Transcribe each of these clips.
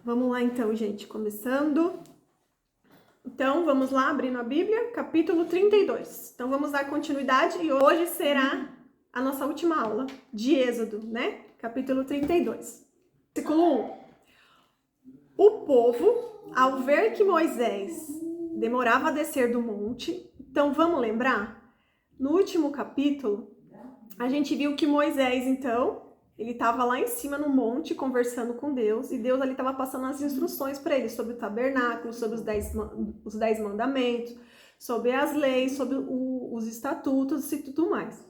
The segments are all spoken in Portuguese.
Vamos lá então, gente, começando. Então, vamos lá, abrindo a Bíblia, capítulo 32. Então, vamos dar continuidade e hoje será a nossa última aula de Êxodo, né? Capítulo 32. Versículo 1. O povo, ao ver que Moisés demorava a descer do monte, então vamos lembrar? No último capítulo, a gente viu que Moisés, então, ele estava lá em cima no monte conversando com Deus e Deus ali estava passando as instruções para ele sobre o tabernáculo, sobre os 10 mandamentos, sobre as leis, sobre os estatutos e tudo mais.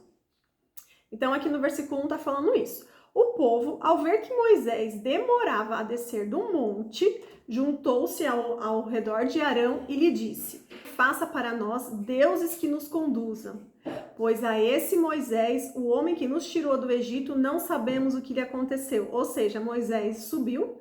Então aqui no versículo 1 está falando isso. O povo, ao ver que Moisés demorava a descer do monte, juntou-se ao redor de Arão e lhe disse: faça para nós deuses que nos conduzam. Pois a esse Moisés, o homem que nos tirou do Egito, não sabemos o que lhe aconteceu. Ou seja, Moisés subiu,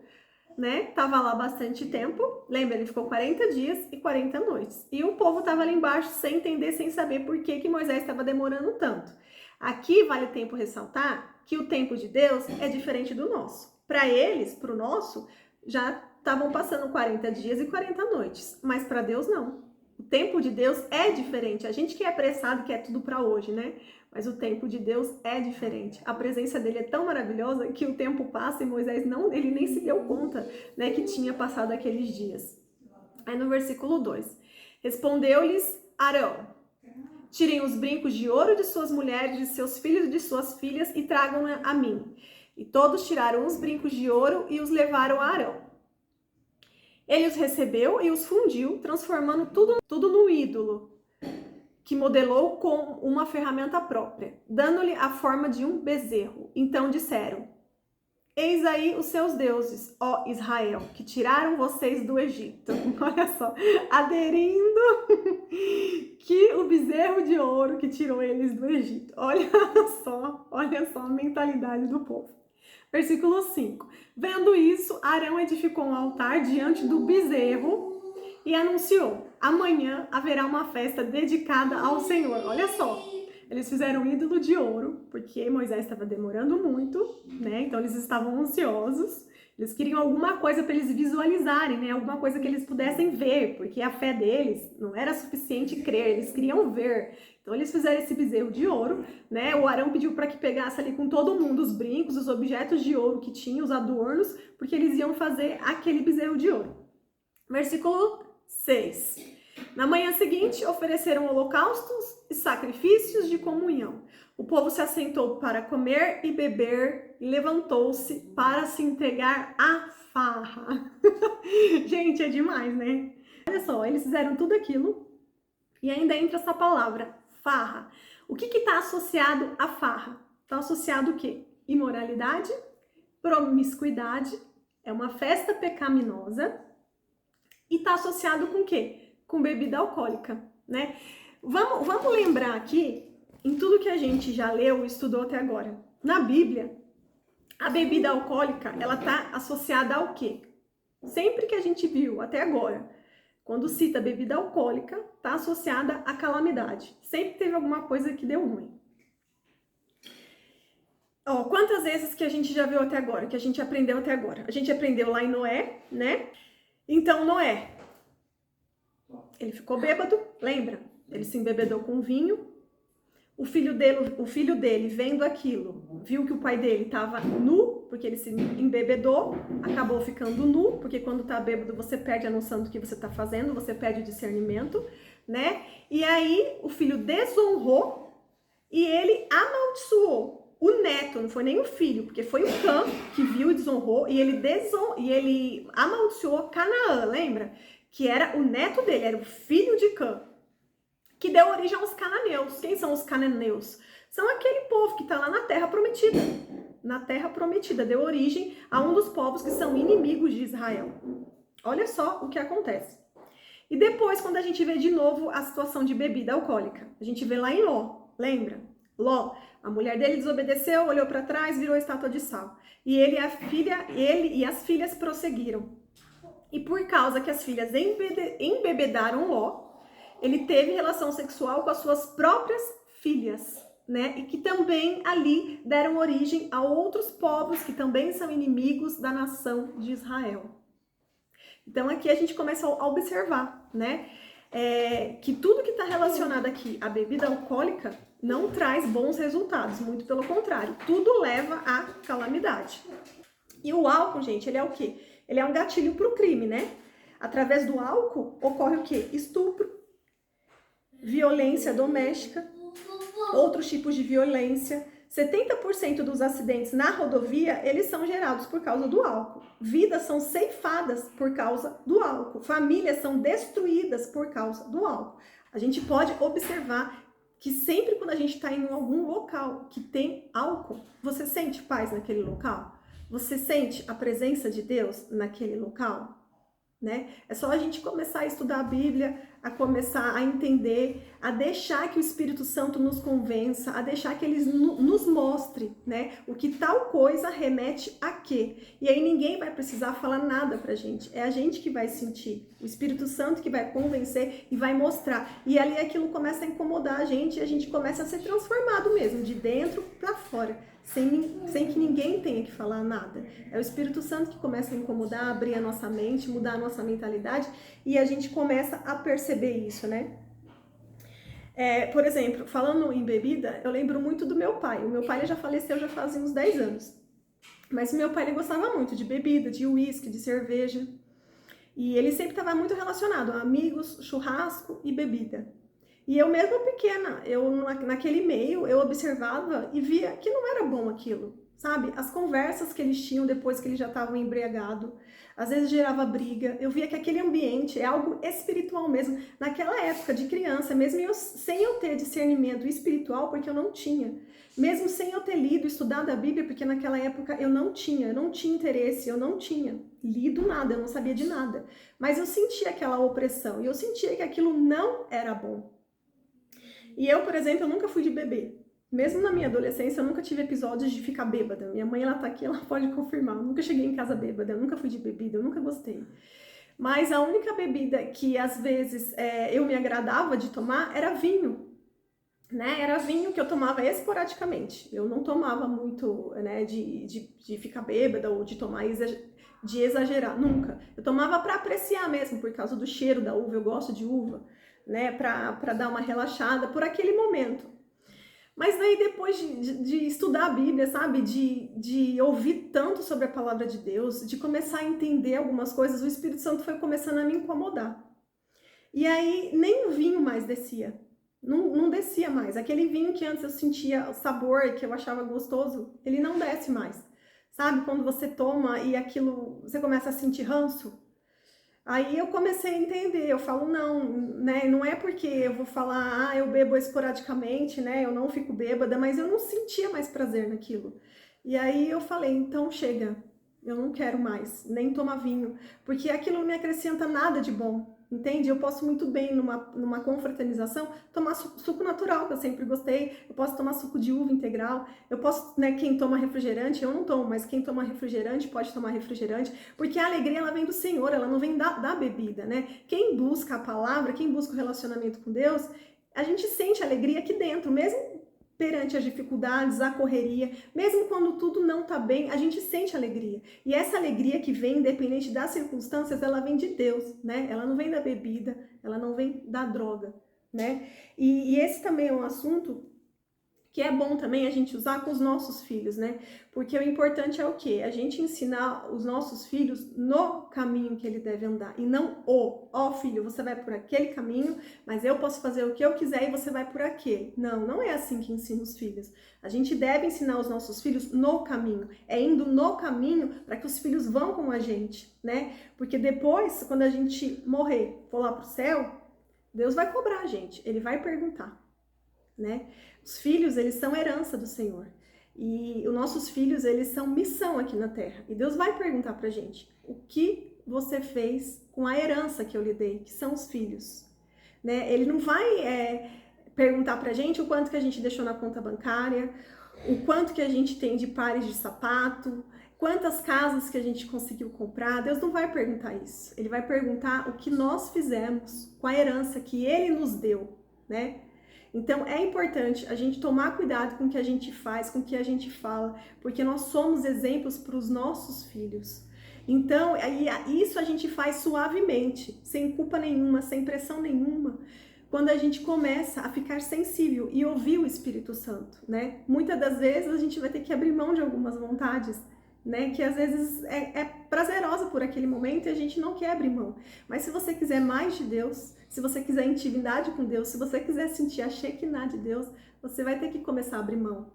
né? Tava lá bastante tempo. Lembra, ele ficou 40 dias e 40 noites. E o povo tava lá embaixo sem entender, sem saber por que Moisés estava demorando tanto. Aqui vale tempo ressaltar que o tempo de Deus é diferente do nosso. Para eles, para o nosso, já estavam passando 40 dias e 40 noites. Mas para Deus, não. O tempo de Deus é diferente. A gente que é apressado, quer tudo para hoje, né? Mas o tempo de Deus é diferente. A presença dele é tão maravilhosa que o tempo passa e Moisés ele nem se deu conta, né, que tinha passado aqueles dias. Aí no versículo 2, respondeu-lhes Arão: tirem os brincos de ouro de suas mulheres, de seus filhos e de suas filhas e tragam a mim. E todos tiraram os brincos de ouro e os levaram a Arão. Ele os recebeu e os fundiu, transformando tudo no ídolo, que modelou com uma ferramenta própria, dando-lhe a forma de um bezerro. Então disseram: eis aí os seus deuses, ó Israel, que tiraram vocês do Egito. Olha só, aderindo que o bezerro de ouro que tirou eles do Egito. Olha só a mentalidade do povo. Versículo 5. Vendo isso, Arão edificou um altar diante do bezerro e anunciou: amanhã haverá uma festa dedicada ao Senhor. Olha só, eles fizeram um ídolo de ouro, porque Moisés estava demorando muito, né? Então eles estavam ansiosos, eles queriam alguma coisa para eles visualizarem, né? Alguma coisa que eles pudessem ver, porque a fé deles não era suficiente crer, eles queriam ver. Então eles fizeram esse bezerro de ouro, né? O Arão pediu para que pegasse ali com todo mundo os brincos, os objetos de ouro que tinha, os adornos, porque eles iam fazer aquele bezerro de ouro. Versículo 6. Na manhã seguinte, ofereceram holocaustos e sacrifícios de comunhão. O povo se assentou para comer e beber e levantou-se para se entregar à farra. Gente, é demais, né? Olha só, eles fizeram tudo aquilo e ainda entra essa palavra, farra. O que está associado à farra? Está associado o quê? Imoralidade, promiscuidade, é uma festa pecaminosa e está associado com o quê? Com bebida alcoólica, né? Vamos lembrar aqui, em tudo que a gente já leu e estudou até agora. Na Bíblia, a bebida alcoólica, ela tá associada ao quê? Sempre que a gente viu até agora, quando cita bebida alcoólica, tá associada à calamidade. Sempre teve alguma coisa que deu ruim. Ó, quantas vezes que a gente já viu até agora, que a gente aprendeu até agora? A gente aprendeu lá em Noé, né? Então, Noé, ele ficou bêbado, lembra? Ele se embebedou com vinho. O filho dele, vendo aquilo, viu que o pai dele estava nu, porque ele se embebedou, acabou ficando nu, porque quando tá bêbado você perde a noção do que você tá fazendo, você perde o discernimento, né? E aí o filho desonrou e ele amaldiçoou o neto, não foi nem o filho, porque foi o Cã que viu e desonrou, e ele amaldiçoou Canaã, lembra? Que era o neto dele, era o filho de Cã, que deu origem aos cananeus. Quem são os cananeus? São aquele povo que está lá na Terra Prometida. Na Terra Prometida, deu origem a um dos povos que são inimigos de Israel. Olha só o que acontece. E depois, quando a gente vê de novo a situação de bebida alcoólica, a gente vê lá em Ló, lembra? Ló, a mulher dele desobedeceu, olhou para trás, virou estátua de sal. E ele e as filhas prosseguiram. E por causa que as filhas embebedaram Ló, ele teve relação sexual com as suas próprias filhas, né? E que também ali deram origem a outros povos que também são inimigos da nação de Israel. Então aqui a gente começa a observar, né? Que tudo que está relacionado aqui à bebida alcoólica não traz bons resultados, muito pelo contrário, tudo leva à calamidade. E o álcool, gente, ele é o quê? Ele é um gatilho para o crime, né? Através do álcool ocorre o quê? Estupro, violência doméstica, outros tipos de violência. 70% dos acidentes na rodovia, eles são gerados por causa do álcool. Vidas são ceifadas por causa do álcool. Famílias são destruídas por causa do álcool. A gente pode observar que sempre quando a gente está em algum local que tem álcool, você sente paz naquele local? Você sente a presença de Deus naquele local? Né? É só a gente começar a estudar a Bíblia, a começar a entender, a deixar que o Espírito Santo nos convença, a deixar que ele nos mostre, né, o que tal coisa remete a quê. E aí ninguém vai precisar falar nada pra gente, é a gente que vai sentir, o Espírito Santo que vai convencer e vai mostrar. E ali aquilo começa a incomodar a gente e a gente começa a ser transformado mesmo, de dentro pra fora. Sem que ninguém tenha que falar nada. É o Espírito Santo que começa a incomodar, abrir a nossa mente, mudar a nossa mentalidade e a gente começa a perceber isso, né? Por exemplo, falando em bebida, eu lembro muito do meu pai. O meu pai ele já faleceu já faz uns 10 anos. Mas o meu pai ele gostava muito de bebida, de uísque, de cerveja. E ele sempre estava muito relacionado a amigos, churrasco e bebida. E eu mesmo pequena, naquele meio, eu observava e via que não era bom aquilo, sabe? As conversas que eles tinham depois que eles já estavam embriagados, às vezes gerava briga. Eu via que aquele ambiente é algo espiritual mesmo. Naquela época de criança, mesmo sem eu ter discernimento espiritual, porque eu não tinha. Mesmo sem eu ter lido, estudado a Bíblia, porque naquela época eu não tinha interesse, eu não tinha lido nada, eu não sabia de nada. Mas eu sentia aquela opressão e eu sentia que aquilo não era bom. E eu, por exemplo, eu nunca fui de beber. Mesmo na minha adolescência, eu nunca tive episódios de ficar bêbada. Minha mãe, ela tá aqui, ela pode confirmar. Eu nunca cheguei em casa bêbada, eu nunca fui de bebida, eu nunca gostei. Mas a única bebida que, às vezes, eu me agradava de tomar era vinho. Né? Era vinho que eu tomava esporadicamente. Eu não tomava muito, né, de ficar bêbada ou de tomar de exagerar, nunca. Eu tomava para apreciar mesmo, por causa do cheiro da uva, eu gosto de uva. Né, para dar uma relaxada por aquele momento. Mas daí depois de estudar a Bíblia, sabe, de ouvir tanto sobre a palavra de Deus, de começar a entender algumas coisas, o Espírito Santo foi começando a me incomodar. E aí nem o vinho mais descia, não descia mais. Aquele vinho que antes eu sentia o sabor, que eu achava gostoso, ele não desce mais. Sabe, quando você toma e aquilo, você começa a sentir ranço? Aí eu comecei a entender, eu falo, não, né, não é porque eu vou falar, eu bebo esporadicamente, né, eu não fico bêbada, mas eu não sentia mais prazer naquilo. E aí eu falei, então chega, eu não quero mais, nem tomar vinho, porque aquilo não me acrescenta nada de bom. Entende? Eu posso muito bem, numa confraternização, tomar suco natural, que eu sempre gostei. Eu posso tomar suco de uva integral. Eu posso, né, quem toma refrigerante, eu não tomo, mas quem toma refrigerante pode tomar refrigerante. Porque a alegria, ela vem do Senhor, ela não vem da bebida, né? Quem busca a palavra, quem busca o relacionamento com Deus, a gente sente alegria aqui dentro, mesmo perante as dificuldades, a correria, mesmo quando tudo não tá bem, a gente sente alegria. E essa alegria que vem, independente das circunstâncias, ela vem de Deus, né? Ela não vem da bebida, ela não vem da droga, né? E esse também é um assunto que é bom também a gente usar com os nossos filhos, né? Porque o importante é o quê? A gente ensinar os nossos filhos no caminho que ele deve andar. E não filho, você vai por aquele caminho, mas eu posso fazer o que eu quiser e você vai por aquele. Não é assim que ensina os filhos. A gente deve ensinar os nossos filhos no caminho. É indo no caminho para que os filhos vão com a gente, né? Porque depois, quando a gente morrer, for lá pro céu, Deus vai cobrar a gente. Ele vai perguntar, né? Os filhos, eles são herança do Senhor. E os nossos filhos, eles são missão aqui na terra. E Deus vai perguntar pra gente, o que você fez com a herança que eu lhe dei, que são os filhos? Né? Ele não vai perguntar pra gente o quanto que a gente deixou na conta bancária, o quanto que a gente tem de pares de sapato, quantas casas que a gente conseguiu comprar. Deus não vai perguntar isso. Ele vai perguntar o que nós fizemos com a herança que Ele nos deu, né? Então, é importante a gente tomar cuidado com o que a gente faz, com o que a gente fala, porque nós somos exemplos para os nossos filhos. Então, isso a gente faz suavemente, sem culpa nenhuma, sem pressão nenhuma, quando a gente começa a ficar sensível e ouvir o Espírito Santo, né? Muitas das vezes a gente vai ter que abrir mão de algumas vontades, né? Que às vezes é prazerosa por aquele momento e a gente não quer abrir mão. Mas se você quiser mais de Deus, se você quiser intimidade com Deus, se você quiser sentir a Shekinah de Deus, você vai ter que começar a abrir mão.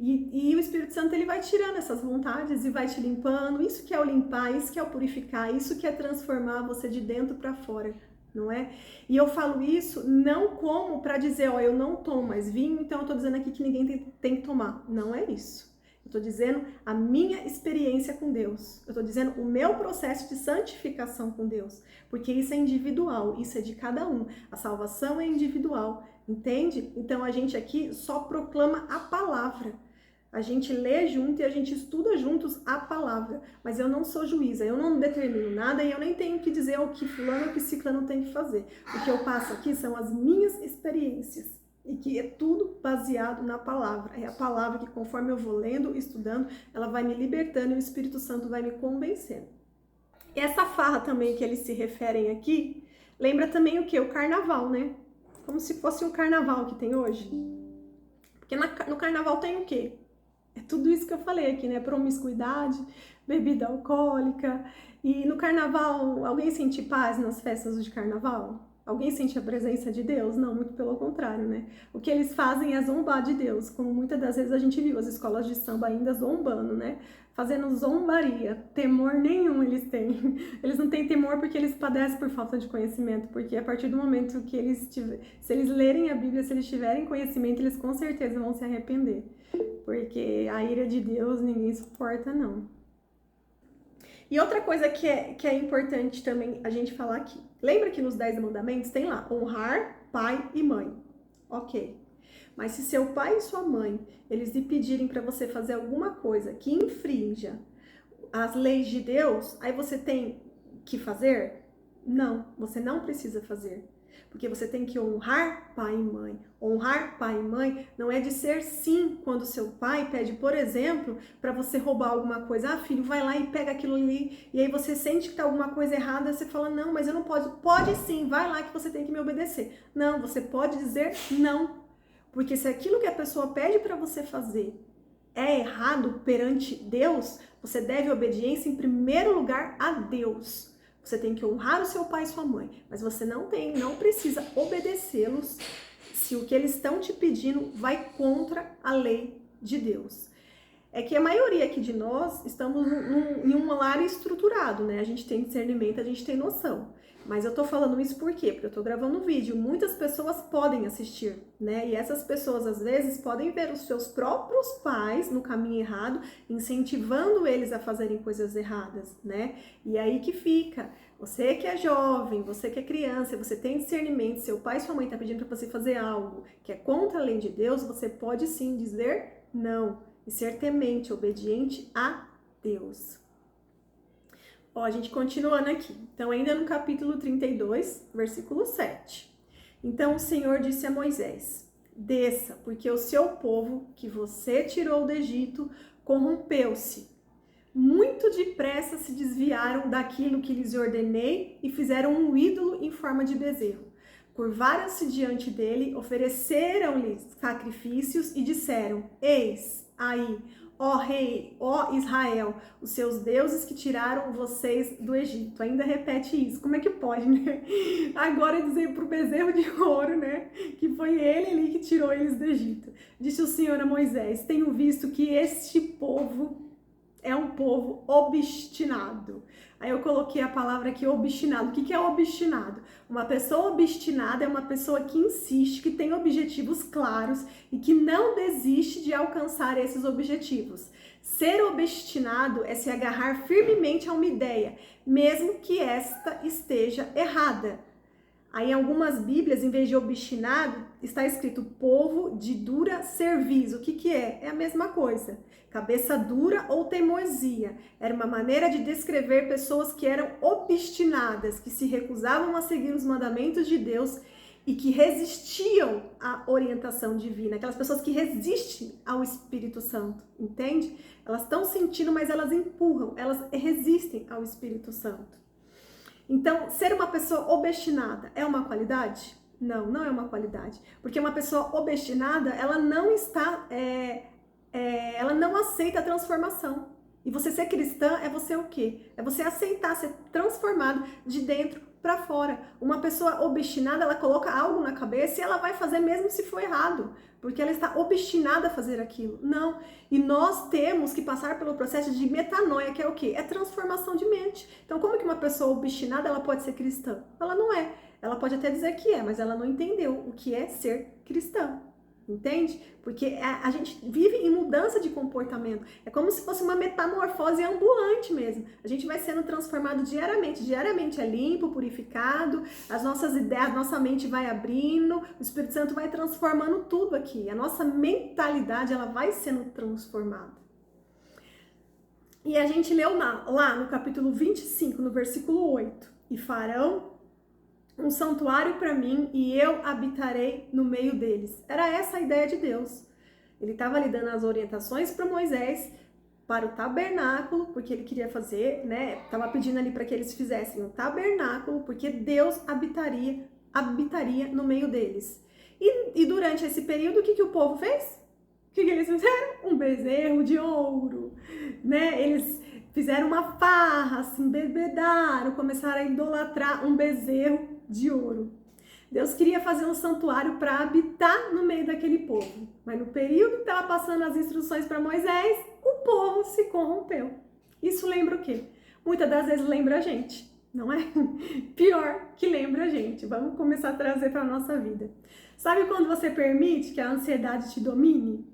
E o Espírito Santo, ele vai tirando essas vontades e vai te limpando. Isso que é o limpar, isso que é o purificar, isso que é transformar você de dentro para fora, não é? E eu falo isso não como para dizer, ó, eu não tomo mais vinho, então eu tô dizendo aqui que ninguém tem que tomar. Não é isso. Eu tô dizendo a minha experiência com Deus. Eu tô dizendo o meu processo de santificação com Deus. Porque isso é individual, isso é de cada um. A salvação é individual, entende? Então a gente aqui só proclama a palavra. A gente lê junto e a gente estuda juntos a palavra. Mas eu não sou juíza, eu não determino nada e eu nem tenho que dizer o que fulano ou o que ciclano tem que fazer. O que eu passo aqui são as minhas experiências. E que é tudo baseado na palavra. É a palavra que, conforme eu vou lendo, estudando, ela vai me libertando e o Espírito Santo vai me convencendo. E essa farra também que eles se referem aqui, lembra também o quê? O carnaval, né? Como se fosse um carnaval que tem hoje. Porque no carnaval tem o quê? É tudo isso que eu falei aqui, né? Promiscuidade, bebida alcoólica. E no carnaval, alguém sente paz nas festas de carnaval? Alguém sente a presença de Deus? Não, muito pelo contrário, né? O que eles fazem é zombar de Deus, como muitas das vezes a gente viu as escolas de samba ainda zombando, né? Fazendo zombaria, temor nenhum eles têm. Eles não têm temor porque eles padecem por falta de conhecimento, porque a partir do momento que se eles lerem a Bíblia, se eles tiverem conhecimento, eles com certeza vão se arrepender. Porque a ira de Deus ninguém suporta, não. E outra coisa que é importante também a gente falar aqui. Lembra que nos 10 mandamentos tem lá, honrar pai e mãe. Ok. Mas se seu pai e sua mãe, eles lhe pedirem para você fazer alguma coisa que infrinja as leis de Deus, aí você tem que fazer? Não, você não precisa fazer. Porque você tem que honrar pai e mãe. Honrar pai e mãe não é dizer sim quando seu pai pede, por exemplo, para você roubar alguma coisa. Ah, filho, vai lá e pega aquilo ali. E aí você sente que tá alguma coisa errada, você fala, não, mas eu não posso. Pode sim, vai lá que você tem que me obedecer. Não, você pode dizer não. Porque se aquilo que a pessoa pede para você fazer é errado perante Deus, você deve obediência em primeiro lugar a Deus. Você tem que honrar o seu pai e sua mãe, mas você não precisa obedecê-los se o que eles estão te pedindo vai contra a lei de Deus. É que a maioria aqui de nós estamos em um lar estruturado, né? A gente tem discernimento, a gente tem noção. Mas eu tô falando isso por quê? Porque eu tô gravando um vídeo. Muitas pessoas podem assistir, né? E essas pessoas, às vezes, podem ver os seus próprios pais no caminho errado, incentivando eles a fazerem coisas erradas, né? E aí que fica. Você que é jovem, você que é criança, você tem discernimento, seu pai e sua mãe tá pedindo para você fazer algo que é contra a lei de Deus, você pode sim dizer não e ser temente, obediente a Deus. Ó, a gente continuando aqui. Então, ainda no capítulo 32, versículo 7. Então, o Senhor disse a Moisés, desça, porque o seu povo, que você tirou do Egito, corrompeu-se. Muito depressa se desviaram daquilo que lhes ordenei e fizeram um ídolo em forma de bezerro. Curvaram-se diante dele, ofereceram-lhe sacrifícios e disseram, eis aí, ó rei, ó Israel, os seus deuses que tiraram vocês do Egito. Ainda repete isso, como é que pode, né? Agora dizer pro bezerro de ouro, né? Que foi ele ali que tirou eles do Egito. Disse o Senhor a Moisés, tenho visto que este povo é um povo obstinado. Aí eu coloquei a palavra aqui, obstinado. O que é obstinado? Uma pessoa obstinada é uma pessoa que insiste, que tem objetivos claros e que não desiste de alcançar esses objetivos. Ser obstinado é se agarrar firmemente a uma ideia, mesmo que esta esteja errada. Aí em algumas bíblias, em vez de obstinado, está escrito povo de dura cerviz. O que é? É a mesma coisa. Cabeça dura ou teimosia. Era uma maneira de descrever pessoas que eram obstinadas, que se recusavam a seguir os mandamentos de Deus e que resistiam à orientação divina, aquelas pessoas que resistem ao Espírito Santo, entende? Elas estão sentindo, mas elas empurram, elas resistem ao Espírito Santo. Então, ser uma pessoa obstinada é uma qualidade? Não, não é uma qualidade. Porque uma pessoa obstinada, ela não está, ela não aceita a transformação. E você ser cristã é você o quê? É você aceitar ser transformado de dentro para fora. Uma pessoa obstinada, ela coloca algo na cabeça e ela vai fazer mesmo se for errado, porque ela está obstinada a fazer aquilo. Não. E nós temos que passar pelo processo de metanoia, que é o quê? É transformação de mente. Então, como que uma pessoa obstinada, ela pode ser cristã? Ela não é. Ela pode até dizer que é, mas ela não entendeu o que é ser cristã. Entende? Porque a gente vive em mudança de comportamento. É como se fosse uma metamorfose ambulante mesmo. A gente vai sendo transformado diariamente. Diariamente é limpo, purificado, as nossas ideias, nossa mente vai abrindo, o Espírito Santo vai transformando tudo aqui. A nossa mentalidade, ela vai sendo transformada. E a gente leu lá no capítulo 25, no versículo 8. E farão um santuário para mim e eu habitarei no meio deles. Era essa a ideia de Deus. Ele estava ali dando as orientações para Moisés, para o tabernáculo, porque ele queria fazer, né? Estava pedindo ali para que eles fizessem um tabernáculo, porque Deus habitaria no meio deles. E durante esse período, o que o povo fez? O que eles fizeram? Um bezerro de ouro, né? Eles fizeram uma farra, se embebedaram, começaram a idolatrar um bezerro de ouro. Deus queria fazer um santuário para habitar no meio daquele povo. Mas no período que estava passando as instruções para Moisés, o povo se corrompeu. Isso lembra o quê? Muitas das vezes lembra a gente, não é? Pior que lembra a gente. Vamos começar a trazer para a nossa vida. Sabe quando você permite que a ansiedade te domine?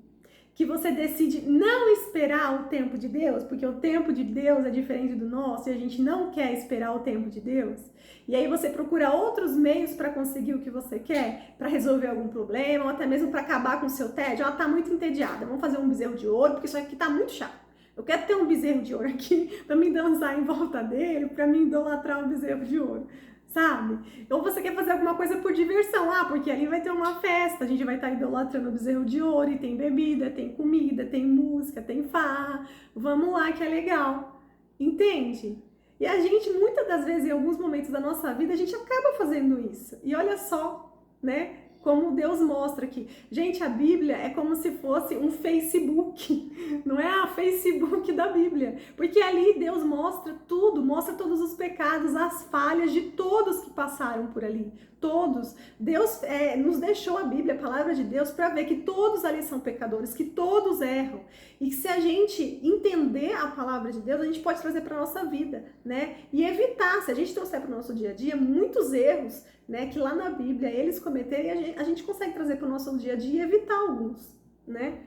Que você decide não esperar o tempo de Deus, porque o tempo de Deus é diferente do nosso e a gente não quer esperar o tempo de Deus. E aí você procura outros meios para conseguir o que você quer, para resolver algum problema, ou até mesmo para acabar com o seu tédio. Ela tá muito entediada, vamos fazer um bezerro de ouro, porque isso aqui tá muito chato. Eu quero ter um bezerro de ouro aqui para me dançar em volta dele, para me idolatrar um bezerro de ouro. Sabe? Ou você quer fazer alguma coisa por diversão, porque ali vai ter uma festa, a gente vai estar idolatrando o bezerro de ouro, e tem bebida, tem comida, tem música, tem farra, vamos lá que é legal, entende? E a gente, muitas das vezes, em alguns momentos da nossa vida, a gente acaba fazendo isso, e olha só, né? Como Deus mostra aqui. Gente, a Bíblia é como se fosse um Facebook, não é a Facebook da Bíblia. Porque ali Deus mostra tudo, mostra todos os pecados, as falhas de todos que passaram por ali. Todos. Deus nos deixou a Bíblia, a palavra de Deus, para ver que todos ali são pecadores, que todos erram. E que se a gente entender a palavra de Deus, a gente pode trazer para a nossa vida, né? E evitar, se a gente trouxer para o nosso dia a dia, muitos erros, né, que lá na Bíblia eles cometeram e a gente consegue trazer para o nosso dia a dia e evitar alguns, né?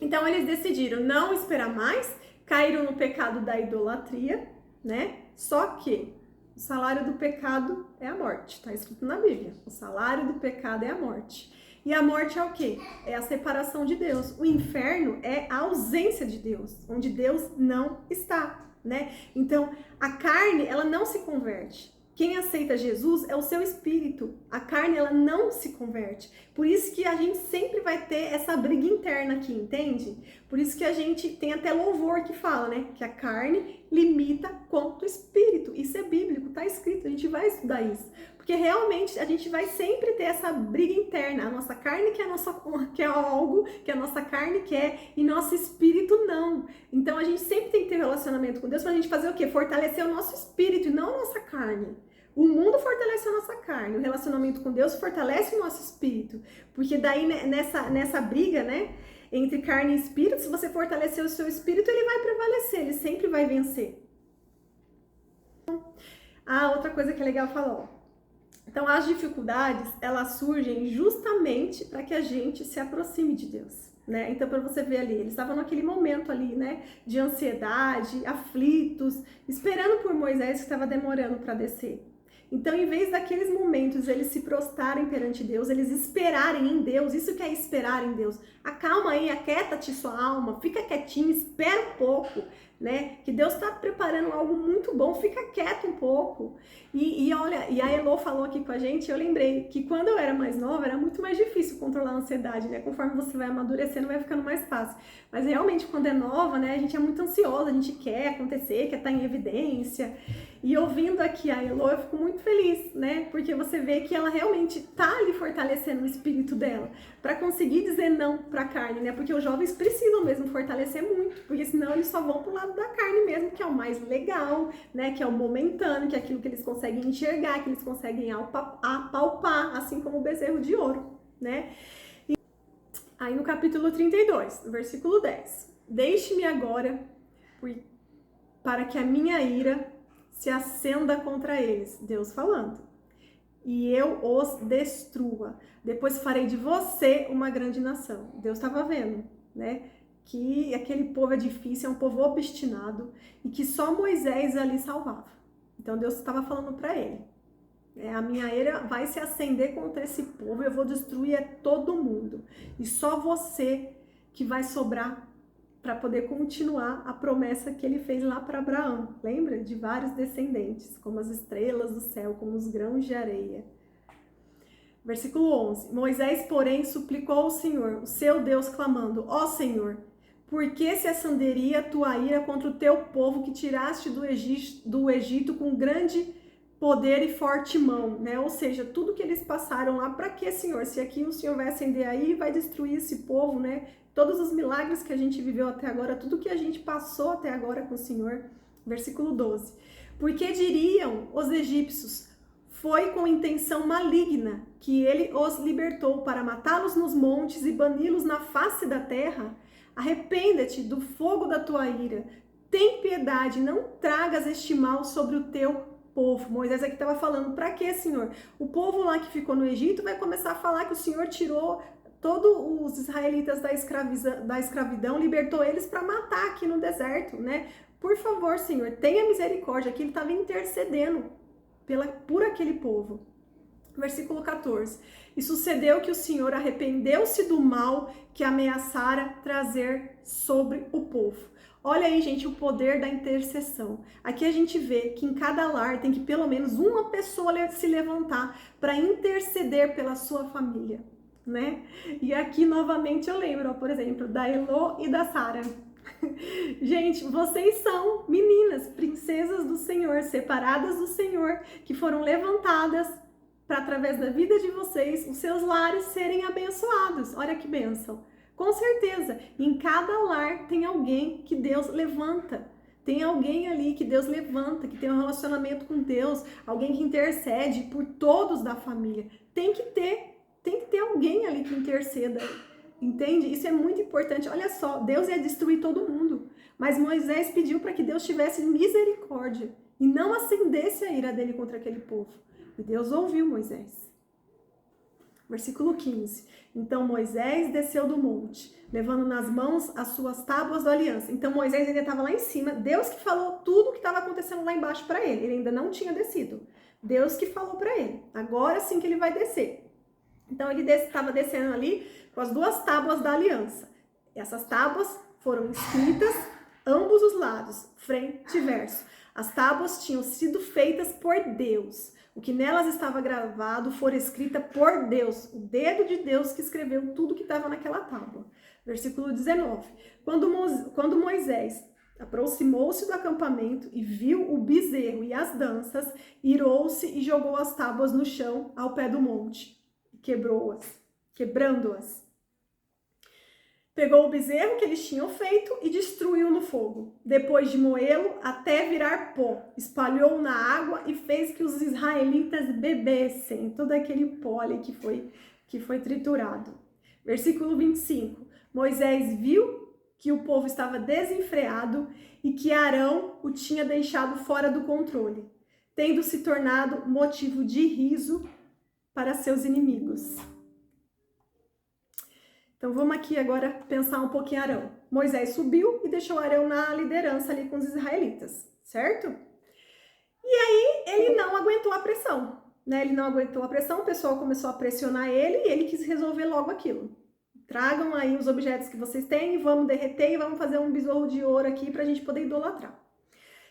Então eles decidiram não esperar mais, caíram no pecado da idolatria, né? Só que o salário do pecado é a morte, está escrito na Bíblia. O salário do pecado é a morte. E a morte é o quê? É a separação de Deus. O inferno é a ausência de Deus, onde Deus não está, né? Então a carne, ela não se converte. Quem aceita Jesus é o seu espírito. A carne, ela não se converte. Por isso que a gente sempre vai ter essa briga interna aqui, entende? Por isso que a gente tem até louvor que fala, né? Que a carne limita contra o espírito. Isso é bíblico, tá escrito. A gente vai estudar isso. Porque realmente a gente vai sempre ter essa briga interna. A nossa carne quer algo que a nossa carne quer e nosso espírito não. Então a gente sempre tem que ter relacionamento com Deus pra gente fazer o quê? Fortalecer o nosso espírito e não a nossa carne. O mundo fortalece a nossa carne, o relacionamento com Deus fortalece o nosso espírito. Porque daí nessa briga, né, entre carne e espírito, se você fortalecer o seu espírito, ele vai prevalecer, ele sempre vai vencer. Outra coisa que é legal falar, ó. Então as dificuldades, elas surgem justamente para que a gente se aproxime de Deus, né? Então para você ver ali, eles estavam naquele momento ali, né, de ansiedade, aflitos, esperando por Moisés que estava demorando para descer. Então, em vez daqueles momentos eles se prostrarem perante Deus, eles esperarem em Deus, isso que é esperar em Deus. Acalma aí, aquieta-te sua alma, fica quietinho, espera um pouco, né? Que Deus está preparando algo muito bom, fica quieto um pouco. Olha, e a Elô falou aqui com a gente, eu lembrei que quando eu era mais nova, era muito mais difícil controlar a ansiedade, né? Conforme você vai amadurecendo, vai ficando mais fácil. Mas realmente, quando é nova, né, a gente é muito ansiosa, a gente quer acontecer, quer estar em evidência. E ouvindo aqui a Elô, eu fico muito feliz, né? Porque você vê que ela realmente tá ali fortalecendo o espírito dela para conseguir dizer não para a carne, né? Porque os jovens precisam mesmo fortalecer muito, porque senão eles só vão pro lado da carne mesmo, que é o mais legal, né? Que é o momentâneo, que é aquilo que eles conseguem enxergar, que eles conseguem apalpar, assim como o bezerro de ouro, né? E aí no capítulo 32, no versículo 10. Deixe-me agora para que a minha ira se acenda contra eles, Deus falando, e eu os destrua. Depois farei de você uma grande nação. Deus estava vendo, né, que aquele povo é difícil, é um povo obstinado, e que só Moisés ali salvava. Então Deus estava falando para ele, a minha ira vai se acender contra esse povo, eu vou destruir todo mundo, e só você que vai sobrar para poder continuar a promessa que ele fez lá para Abraão. Lembra? De vários descendentes, como as estrelas do céu, como os grãos de areia. Versículo 11. Moisés, porém, suplicou ao Senhor, o seu Deus, clamando: ó Senhor, por que se acenderia a tua ira contra o teu povo que tiraste do Egito com grande poder e forte mão, né? Ou seja, tudo que eles passaram lá, para que, Senhor? Se aqui o Senhor vai acender aí e vai destruir esse povo, né? Todos os milagres que a gente viveu até agora, tudo que a gente passou até agora com o Senhor. Versículo 12. Porque diriam os egípcios: foi com intenção maligna que ele os libertou para matá-los nos montes e bani-los na face da terra. Arrependa-te do fogo da tua ira. Tem piedade, não tragas este mal sobre o teu povo. Moisés aqui estava falando, para quê, Senhor? O povo lá que ficou no Egito vai começar a falar que o Senhor tirou todos os israelitas da escravidão, libertou eles para matar aqui no deserto, né? Por favor, Senhor, tenha misericórdia. Aqui ele estava intercedendo por aquele povo. Versículo 14. E sucedeu que o Senhor arrependeu-se do mal que ameaçara trazer sobre o povo. Olha aí, gente, o poder da intercessão. Aqui a gente vê que em cada lar tem que pelo menos uma pessoa se levantar para interceder pela sua família, né? E aqui novamente eu lembro, por exemplo, da Elô e da Sara. Gente, vocês são meninas, princesas do Senhor, separadas do Senhor, que foram levantadas para, através da vida de vocês, os seus lares serem abençoados. Olha que bênção. Com certeza, em cada lar tem alguém que Deus levanta. Tem alguém ali que Deus levanta, que tem um relacionamento com Deus, alguém que intercede por todos da família. Tem que ter alguém ali que interceda. Entende? Isso é muito importante. Olha só, Deus ia destruir todo mundo, mas Moisés pediu para que Deus tivesse misericórdia e não acendesse a ira dele contra aquele povo. E Deus ouviu Moisés. Versículo 15. Então Moisés desceu do monte, levando nas mãos as suas tábuas da aliança. Então Moisés ainda estava lá em cima. Deus que falou tudo o que estava acontecendo lá embaixo para ele. Ele ainda não tinha descido. Deus que falou para ele. Agora sim que ele vai descer. Então ele estava descendo ali com as duas tábuas da aliança. Essas tábuas foram escritas ambos os lados, frente e verso. As tábuas tinham sido feitas por Deus. O que nelas estava gravado foi escrita por Deus, o dedo de Deus que escreveu tudo que estava naquela tábua. Versículo 19. Quando Moisés aproximou-se do acampamento e viu o bezerro e as danças, irou-se e jogou as tábuas no chão ao pé do monte, quebrando-as. Pegou o bezerro que eles tinham feito e destruiu no fogo. Depois de moê-lo até virar pó, espalhou na água e fez que os israelitas bebessem todo aquele pó ali que foi triturado. Versículo 25. Moisés viu que o povo estava desenfreado e que Arão o tinha deixado fora do controle, tendo se tornado motivo de riso para seus inimigos. Então vamos aqui agora pensar um pouquinho Arão. Moisés subiu e deixou Arão na liderança ali com os israelitas, certo? E aí ele não aguentou a pressão, né? Ele não aguentou a pressão, o pessoal começou a pressionar ele e ele quis resolver logo aquilo. Tragam aí os objetos que vocês têm e vamos derreter e vamos fazer um besouro de ouro aqui para a gente poder idolatrar.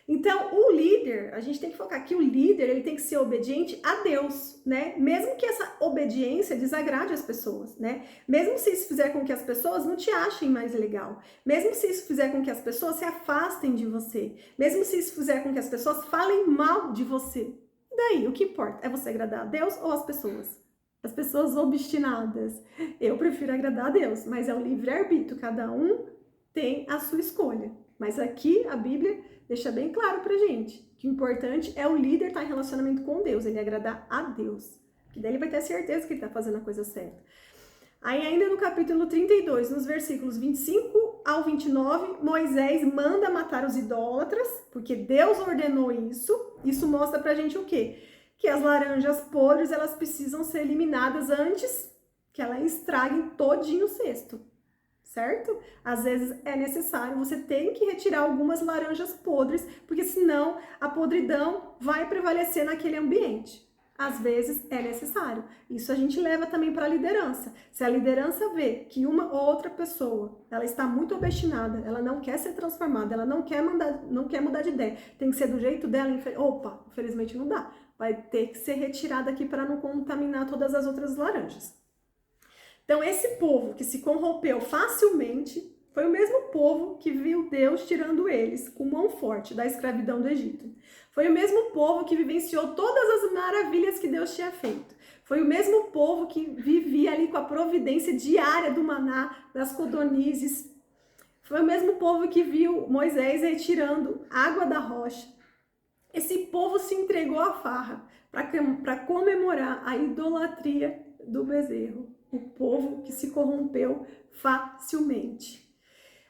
Então, o líder, a gente tem que focar que o líder, ele tem que ser obediente a Deus, né? Mesmo que essa obediência desagrade as pessoas, né? Mesmo se isso fizer com que as pessoas não te achem mais legal, mesmo se isso fizer com que as pessoas se afastem de você, mesmo se isso fizer com que as pessoas falem mal de você. E daí, o que importa? É você agradar a Deus ou as pessoas? As pessoas obstinadas. Eu prefiro agradar a Deus, mas é o livre-arbítrio, cada um tem a sua escolha. Mas aqui a Bíblia deixa bem claro pra gente que o importante é o líder estar em relacionamento com Deus, ele agradar a Deus. Que daí ele vai ter certeza que ele está fazendo a coisa certa. Aí ainda no capítulo 32, nos versículos 25 ao 29, Moisés manda matar os idólatras, porque Deus ordenou isso. Isso mostra pra gente o quê? Que as laranjas podres, elas precisam ser eliminadas antes que elas estraguem todinho o cesto. Certo? Às vezes é necessário, você tem que retirar algumas laranjas podres, porque senão a podridão vai prevalecer naquele ambiente. Às vezes é necessário. Isso a gente leva também para a liderança. Se a liderança vê que uma ou outra pessoa, ela está muito obstinada, ela não quer ser transformada, ela não quer mudar de ideia, tem que ser do jeito dela, opa, infelizmente não dá. Vai ter que ser retirada aqui para não contaminar todas as outras laranjas. Então, esse povo que se corrompeu facilmente foi o mesmo povo que viu Deus tirando eles com mão forte da escravidão do Egito. Foi o mesmo povo que vivenciou todas as maravilhas que Deus tinha feito. Foi o mesmo povo que vivia ali com a providência diária do maná, das codornizes. Foi o mesmo povo que viu Moisés retirando água da rocha. Esse povo se entregou à farra para comemorar a idolatria do bezerro. O povo que se corrompeu facilmente.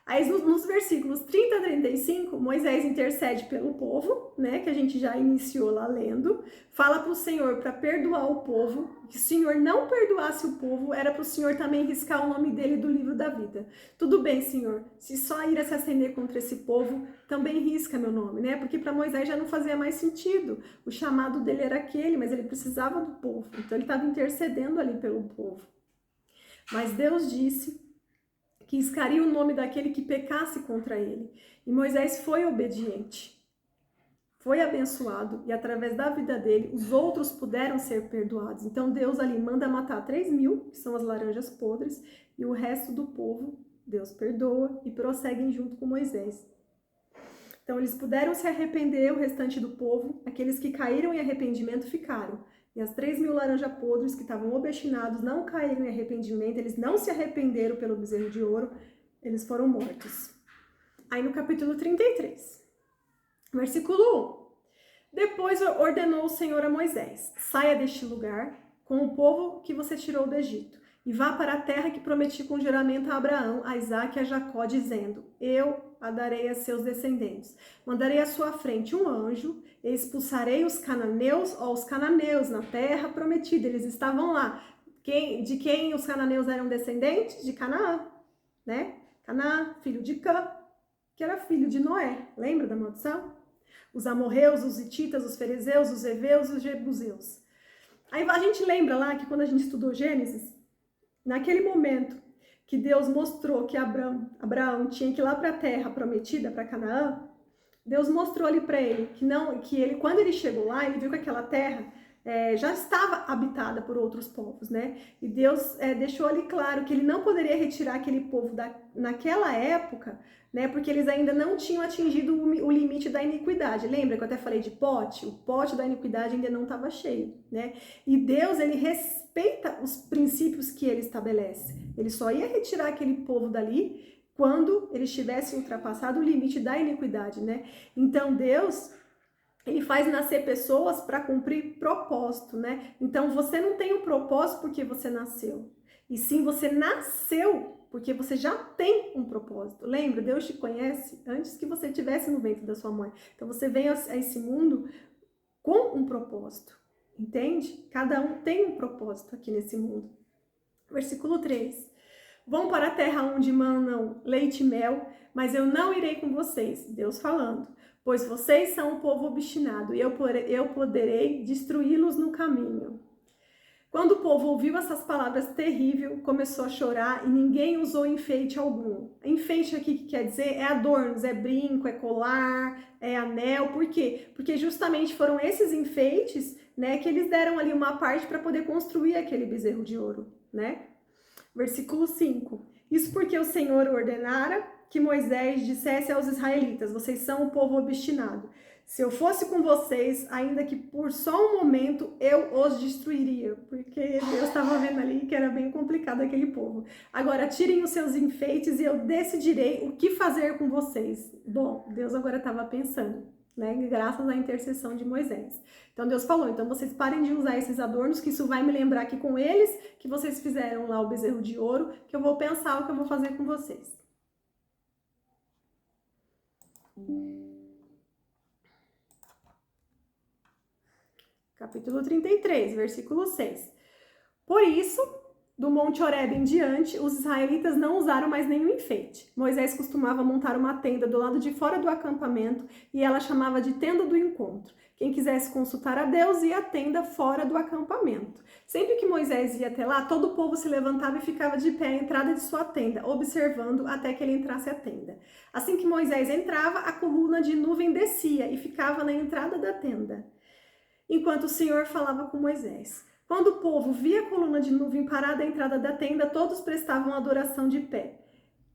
Aí nos versículos 30 a 35, Moisés intercede pelo povo, né, que a gente já iniciou lá lendo, fala para o Senhor para perdoar o povo, que se o Senhor não perdoasse o povo, era para o Senhor também riscar o nome dele do livro da vida. Tudo bem, Senhor, se só a ira se acender contra esse povo, também risca meu nome, né, porque para Moisés já não fazia mais sentido, o chamado dele era aquele, mas ele precisava do povo, então ele estava intercedendo ali pelo povo. Mas Deus disse que riscaria o nome daquele que pecasse contra ele. E Moisés foi obediente, foi abençoado, e através da vida dele, os outros puderam ser perdoados. Então Deus ali manda matar 3.000, que são as laranjas podres, e o resto do povo, Deus perdoa e prosseguem junto com Moisés. Então eles puderam se arrepender, o restante do povo, aqueles que caíram em arrependimento ficaram. E as 3.000 laranjas podres que estavam obstinados não caíram em arrependimento, eles não se arrependeram pelo bezerro de ouro, eles foram mortos. Aí no capítulo 33, versículo 1. Depois ordenou o Senhor a Moisés: saia deste lugar com o povo que você tirou do Egito e vá para a terra que prometi com juramento a Abraão, a Isaque e a Jacó, dizendo: eu a darei a seus descendentes. Mandarei à sua frente um anjo e expulsarei os cananeus na terra prometida. Eles estavam lá. De quem os cananeus eram descendentes? De Canaã, né? Canaã, filho de Cã, que era filho de Noé. Lembra da maldição? Os amorreus, os hititas, os ferezeus, os heveus e os jebuseus. Aí a gente lembra lá que quando a gente estudou Gênesis, naquele momento que Deus mostrou que Abraão tinha que ir lá para a terra prometida, para Canaã, Deus mostrou ali para ele quando ele chegou lá, ele viu que aquela terra já estava habitada por outros povos, né? E Deus deixou ali claro que ele não poderia retirar aquele povo naquela época, né? Porque eles ainda não tinham atingido o limite da iniquidade. Lembra que eu até falei de pote? O pote da iniquidade ainda não estava cheio, né? E Deus, ele respeita os princípios que ele estabelece. Ele só ia retirar aquele povo dali quando eles tivessem ultrapassado o limite da iniquidade, né? Então Deus, ele faz nascer pessoas para cumprir propósito, né? Então você não tem um propósito porque você nasceu, e sim você nasceu porque você já tem um propósito. Lembra? Deus te conhece antes que você estivesse no ventre da sua mãe. Então você vem a esse mundo com um propósito, entende? Cada um tem um propósito aqui nesse mundo. Versículo 3. Vão para a terra onde manam leite e mel, mas eu não irei com vocês. Deus falando. Pois vocês são um povo obstinado, e eu poderei destruí-los no caminho. Quando o povo ouviu essas palavras terríveis, começou a chorar e ninguém usou enfeite algum. Enfeite aqui que quer dizer é adornos, é brinco, é colar, é anel. Por quê? Porque justamente foram esses enfeites, né, que eles deram ali uma parte para poder construir aquele bezerro de ouro, né? Versículo 5. Isso porque o Senhor ordenara que Moisés dissesse aos israelitas: vocês são um povo obstinado. Se eu fosse com vocês, ainda que por só um momento, eu os destruiria. Porque Deus estava vendo ali que era bem complicado aquele povo. Agora, tirem os seus enfeites e eu decidirei o que fazer com vocês. Bom, Deus agora estava pensando, né? Graças à intercessão de Moisés. Então Deus falou, então vocês parem de usar esses adornos, que isso vai me lembrar que com eles, que vocês fizeram lá o bezerro de ouro, que eu vou pensar o que eu vou fazer com vocês. Capítulo 33, versículo 6. Por isso, do Monte Horebe em diante, os israelitas não usaram mais nenhum enfeite. Moisés costumava montar uma tenda do lado de fora do acampamento e ela chamava de tenda do encontro. Quem quisesse consultar a Deus ia à tenda fora do acampamento. Sempre que Moisés ia até lá, todo o povo se levantava e ficava de pé à entrada de sua tenda, observando até que ele entrasse à tenda. Assim que Moisés entrava, a coluna de nuvem descia e ficava na entrada da tenda, enquanto o Senhor falava com Moisés. Quando o povo via a coluna de nuvem parada à entrada da tenda, todos prestavam adoração de pé,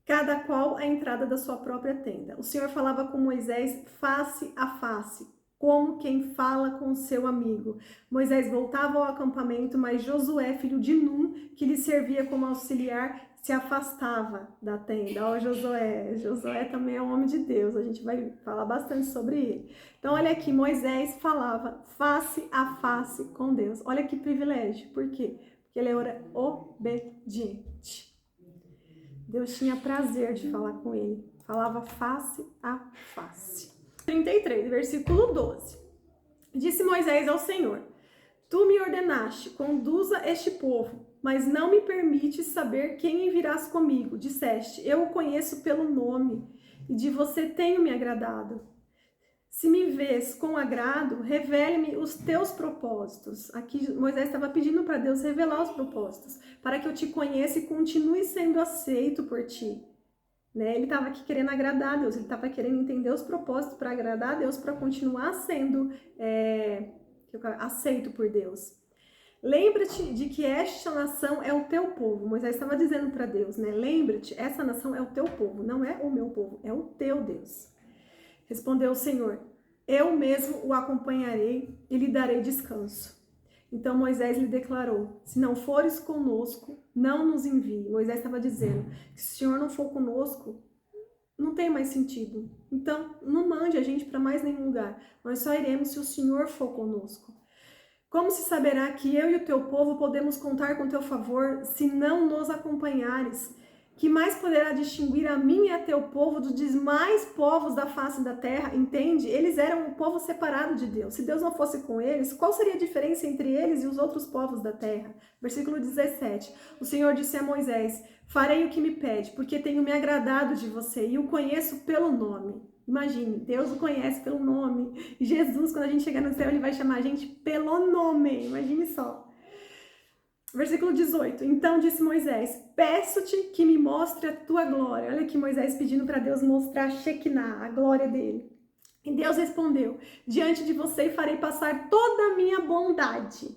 cada qual à entrada da sua própria tenda. O Senhor falava com Moisés face a face, como quem fala com seu amigo. Moisés voltava ao acampamento, mas Josué, filho de Num, que lhe servia como auxiliar, se afastava da tenda. Ó, Josué também é um homem de Deus, a gente vai falar bastante sobre ele. Então, olha aqui, Moisés falava face a face com Deus. Olha que privilégio, por quê? Porque ele era obediente. Deus tinha prazer de falar com ele, falava face a face. 33, versículo 12. Disse Moisés ao Senhor: tu me ordenaste, conduza este povo, mas não me permites saber quem enviarás comigo. Disseste, eu o conheço pelo nome, e de você tenho me agradado. Se me vês com agrado, revele-me os teus propósitos. Aqui Moisés estava pedindo para Deus revelar os propósitos, para que eu te conheça e continue sendo aceito por ti. Né? Ele estava aqui querendo agradar a Deus, ele estava querendo entender os propósitos para agradar a Deus, para continuar sendo aceito por Deus. Lembra-te de que esta nação é o teu povo. Moisés estava dizendo para Deus, né? Lembra-te, essa nação é o teu povo, não é o meu povo, é o teu Deus. Respondeu o Senhor, eu mesmo o acompanharei e lhe darei descanso. Então Moisés lhe declarou, se não fores conosco, não nos envie. Moisés estava dizendo, que se o Senhor não for conosco, não tem mais sentido. Então, não mande a gente para mais nenhum lugar. Nós só iremos se o Senhor for conosco. Como se saberá que eu e o teu povo podemos contar com teu favor se não nos acompanhares? Que mais poderá distinguir a mim e a teu povo dos demais povos da face da terra? Entende? Eles eram um povo separado de Deus. Se Deus não fosse com eles, qual seria a diferença entre eles e os outros povos da terra? Versículo 17. O Senhor disse a Moisés, farei o que me pede, porque tenho me agradado de você e o conheço pelo nome. Imagine, Deus o conhece pelo nome. E Jesus, quando a gente chegar no céu, ele vai chamar a gente pelo nome. Imagine só. Versículo 18. Então disse Moisés, peço-te que me mostre a tua glória. Olha aqui Moisés pedindo para Deus mostrar a Shekinah, a glória dele. E Deus respondeu, diante de você farei passar toda a minha bondade.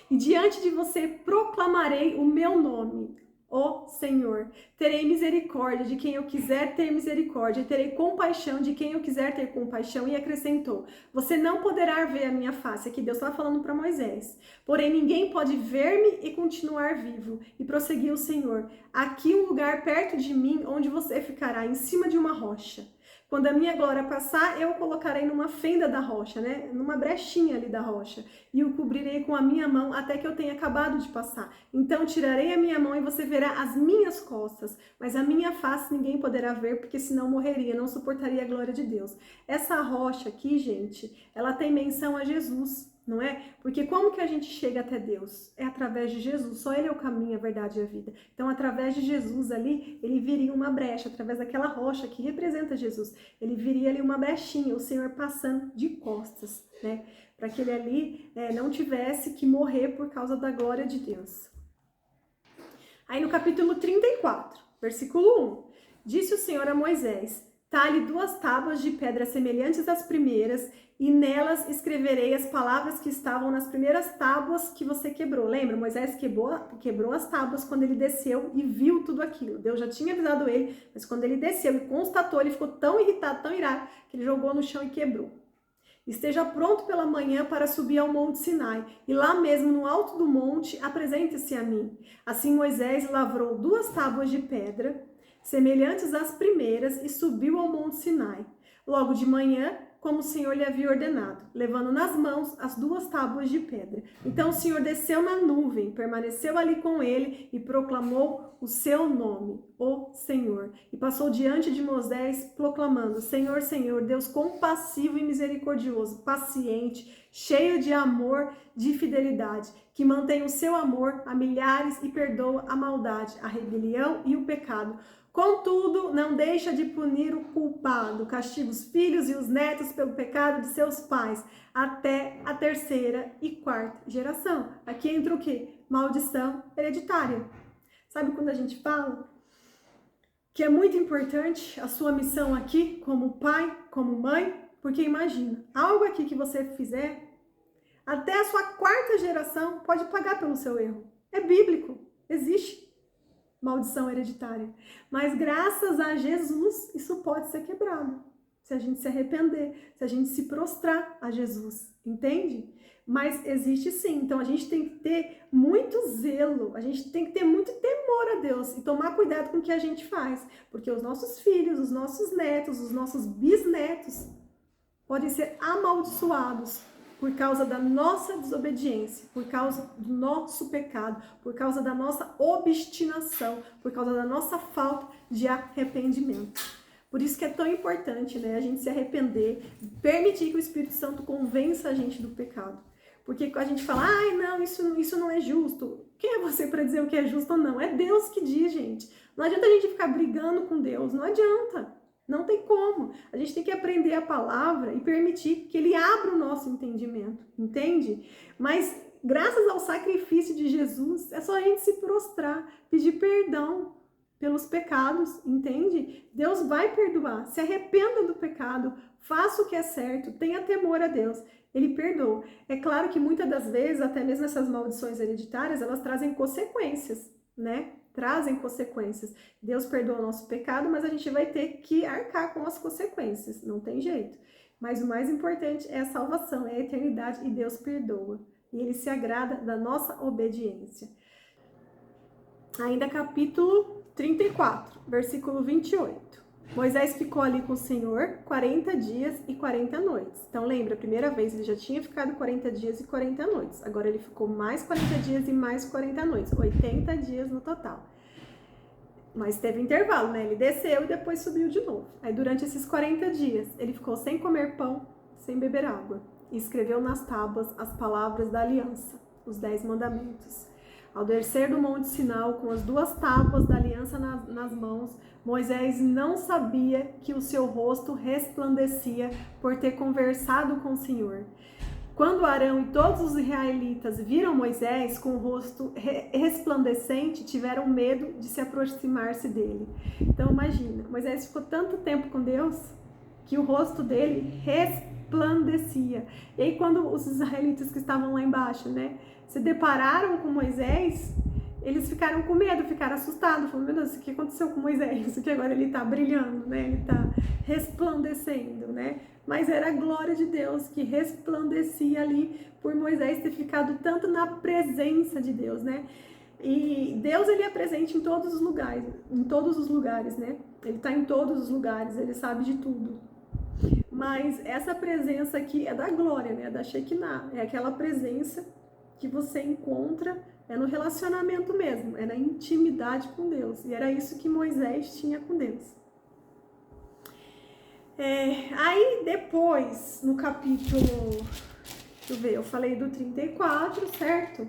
E diante de você proclamarei o meu nome. Ó Senhor, terei misericórdia de quem eu quiser ter misericórdia, e terei compaixão de quem eu quiser ter compaixão. E acrescentou, você não poderá ver a minha face. Aqui Deus estava falando para Moisés. Porém, ninguém pode ver-me e continuar vivo. E prosseguiu o Senhor, aqui um lugar perto de mim, onde você ficará, em cima de uma rocha. Quando a minha glória passar, eu o colocarei numa fenda da rocha, né? Numa brechinha ali da rocha. E o cobrirei com a minha mão até que eu tenha acabado de passar. Então tirarei a minha mão e você verá as minhas costas. Mas a minha face ninguém poderá ver, porque senão morreria, não suportaria a glória de Deus. Essa rocha aqui, gente, ela tem menção a Jesus. não é? Porque como que a gente chega até Deus? É através de Jesus, só Ele é o caminho, a verdade e a vida. Então, através de Jesus ali, ele viria uma brecha, através daquela rocha que representa Jesus. Ele viria ali uma brechinha, o Senhor passando de costas, né? Para que ele ali não tivesse que morrer por causa da glória de Deus. Aí no capítulo 34, versículo 1, disse o Senhor a Moisés: talhe 2 tábuas de pedra semelhantes às primeiras, e nelas escreverei as palavras que estavam nas primeiras tábuas que você quebrou. Lembra? Moisés quebrou as tábuas quando ele desceu e viu tudo aquilo. Deus já tinha avisado ele, mas quando ele desceu e constatou, ele ficou tão irritado, tão irado, que ele jogou no chão e quebrou. Esteja pronto pela manhã para subir ao monte Sinai, e lá mesmo no alto do monte apresente-se a mim. Assim Moisés lavrou 2 tábuas de pedra, semelhantes às primeiras, e subiu ao monte Sinai. Logo de manhã, como o Senhor lhe havia ordenado, levando nas mãos as 2 tábuas de pedra. Então o Senhor desceu na nuvem, permaneceu ali com ele e proclamou o seu nome, o Senhor. E passou diante de Moisés, proclamando: Senhor, Senhor, Deus compassivo e misericordioso, paciente, cheio de amor, de fidelidade, que mantém o seu amor a milhares e perdoa a maldade, a rebelião e o pecado. Contudo, não deixa de punir o culpado, castiga os filhos e os netos pelo pecado de seus pais, até a 3ª e 4ª geração. Aqui entra o quê? Maldição hereditária. Sabe quando a gente fala que é muito importante a sua missão aqui, como pai, como mãe? Porque imagina, algo aqui que você fizer, até a sua 4ª geração pode pagar pelo seu erro. É bíblico, existe maldição hereditária. Mas graças a Jesus, isso pode ser quebrado. Se a gente se arrepender, se a gente se prostrar a Jesus, entende? Mas existe sim. Então a gente tem que ter muito zelo, a gente tem que ter muito temor a Deus e tomar cuidado com o que a gente faz. Porque os nossos filhos, os nossos netos, os nossos bisnetos podem ser amaldiçoados por causa da nossa desobediência, por causa do nosso pecado, por causa da nossa obstinação, por causa da nossa falta de arrependimento. Por isso que é tão importante, né, a gente se arrepender, permitir que o Espírito Santo convença a gente do pecado. Porque a gente fala, ai não, isso não é justo. Quem é você para dizer o que é justo ou não? É Deus que diz, gente. Não adianta a gente ficar brigando com Deus, não adianta. Não tem como. A gente tem que aprender a palavra e permitir que ele abra o nosso entendimento, entende? Mas graças ao sacrifício de Jesus, é só a gente se prostrar, pedir perdão pelos pecados, entende? Deus vai perdoar. Se arrependa do pecado, faça o que é certo, tenha temor a Deus. Ele perdoa. É claro que muitas das vezes, até mesmo essas maldições hereditárias, elas trazem consequências, né? Trazem consequências. Deus perdoa o nosso pecado, mas a gente vai ter que arcar com as consequências, não tem jeito. Mas o mais importante é a salvação, é a eternidade, e Deus perdoa. E Ele se agrada da nossa obediência. Ainda capítulo 34, versículo 28. Moisés ficou ali com o Senhor 40 dias e 40 noites. Então lembra, a primeira vez ele já tinha ficado 40 dias e 40 noites. Agora ele ficou mais 40 dias e mais 40 noites. 80 dias no total. Mas teve intervalo, né? Ele desceu e depois subiu de novo. Aí durante esses 40 dias ele ficou sem comer pão, sem beber água. E escreveu nas tábuas as palavras da aliança, os 10 mandamentos. Ao descer do Monte Sinai com as 2 tábuas da aliança nas mãos, Moisés não sabia que o seu rosto resplandecia por ter conversado com o Senhor. Quando Arão e todos os israelitas viram Moisés com o rosto resplandecente, tiveram medo de se aproximar-se dele. Então imagina, Moisés ficou tanto tempo com Deus que o rosto dele resplandecia. E aí quando os israelitas que estavam lá embaixo, né, se depararam com Moisés, eles ficaram com medo, ficaram assustados, falaram, meu Deus, o que aconteceu com Moisés? Isso que agora ele tá brilhando, né? Ele tá resplandecendo, né? Mas era a glória de Deus que resplandecia ali por Moisés ter ficado tanto na presença de Deus, né? E Deus, ele é presente em todos os lugares, né? Ele tá em todos os lugares, ele sabe de tudo. Mas essa presença aqui é da glória, né? É da Shekinah, é aquela presença que você encontra no relacionamento mesmo, é na intimidade com Deus. E era isso que Moisés tinha com Deus. Aí depois, no capítulo Deixa eu ver, eu falei do 34, certo?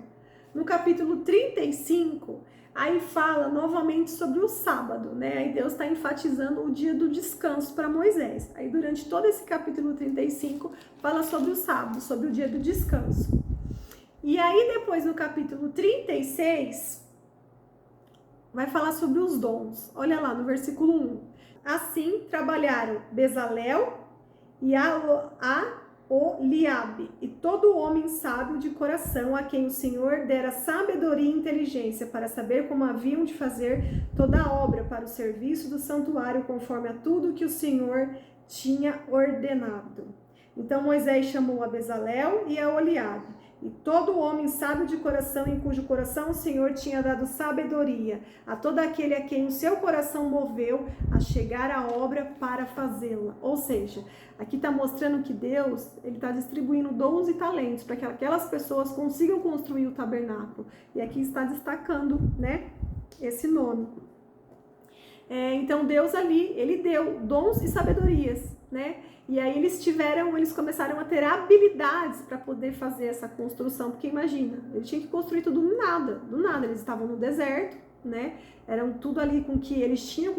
No capítulo 35, aí fala novamente sobre o sábado, né? Aí Deus está enfatizando o dia do descanso para Moisés. Aí durante todo esse capítulo 35, fala sobre o sábado, sobre o dia do descanso. E aí depois no capítulo 36, vai falar sobre os dons. Olha lá no versículo 1. Assim trabalharam Bezalel e Aholiabe, e todo homem sábio de coração, a quem o Senhor dera sabedoria e inteligência para saber como haviam de fazer toda a obra para o serviço do santuário, conforme a tudo que o Senhor tinha ordenado. Então Moisés chamou a Bezalel e a Aholiabe, e todo homem sábio de coração, em cujo coração o Senhor tinha dado sabedoria, a todo aquele a quem o seu coração moveu a chegar à obra para fazê-la. Ou seja, aqui está mostrando que Deus ele está distribuindo dons e talentos para que aquelas pessoas consigam construir o tabernáculo. E aqui está destacando, né, esse nome. Então Deus ali, ele deu dons e sabedorias, né? E aí eles começaram a ter habilidades para poder fazer essa construção, porque imagina, ele tinha que construir tudo do nada, eles estavam no deserto, né? Eram tudo ali com que eles tinham